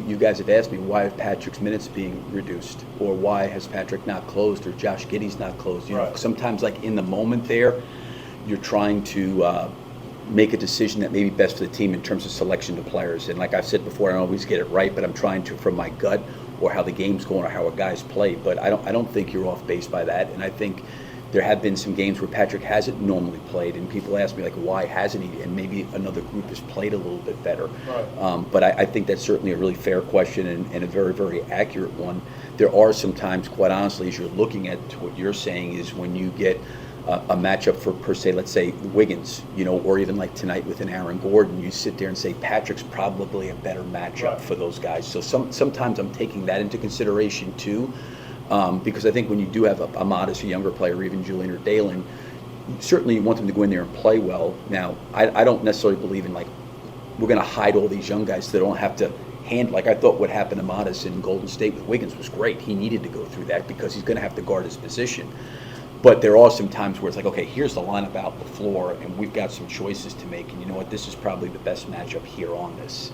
you guys have asked me, why have Patrick's minutes being reduced? Or why has Patrick not closed, or Josh Giddey's not closed? You know, Right. sometimes, like, in the moment there, you're trying to make a decision that may be best for the team in terms of selection of players. And like I've said before, I don't always get it right, but I'm trying to from my gut or how the game's going or how a guy's play. But I don't think you're off base by that. And I think there have been some games where Patrick hasn't normally played, and people ask me, like, why hasn't he? And maybe another group has played a little bit better. Right. But I think that's certainly a really fair question and a very, very accurate one. There are some times, quite honestly, as you're looking at what you're saying, is when you get a matchup for, per se, let's say Wiggins, you know, or even like tonight with an Aaron Gordon, you sit there and say Patrick's probably a better matchup Right. for those guys. So sometimes I'm taking that into consideration too, because I think when you do have a Matas, a younger player, or even Julian or Dalen, certainly you want them to go in there and play well. Now, I don't necessarily believe in, like, we're going to hide all these young guys so they don't have to hand, like I thought what happened to Matas in Golden State with Wiggins was great. He needed to go through that because he's going to have to guard his position. But there are some times where it's like, okay, here's the lineup out the floor, and we've got some choices to make. And you know what? This is probably the best matchup here on this.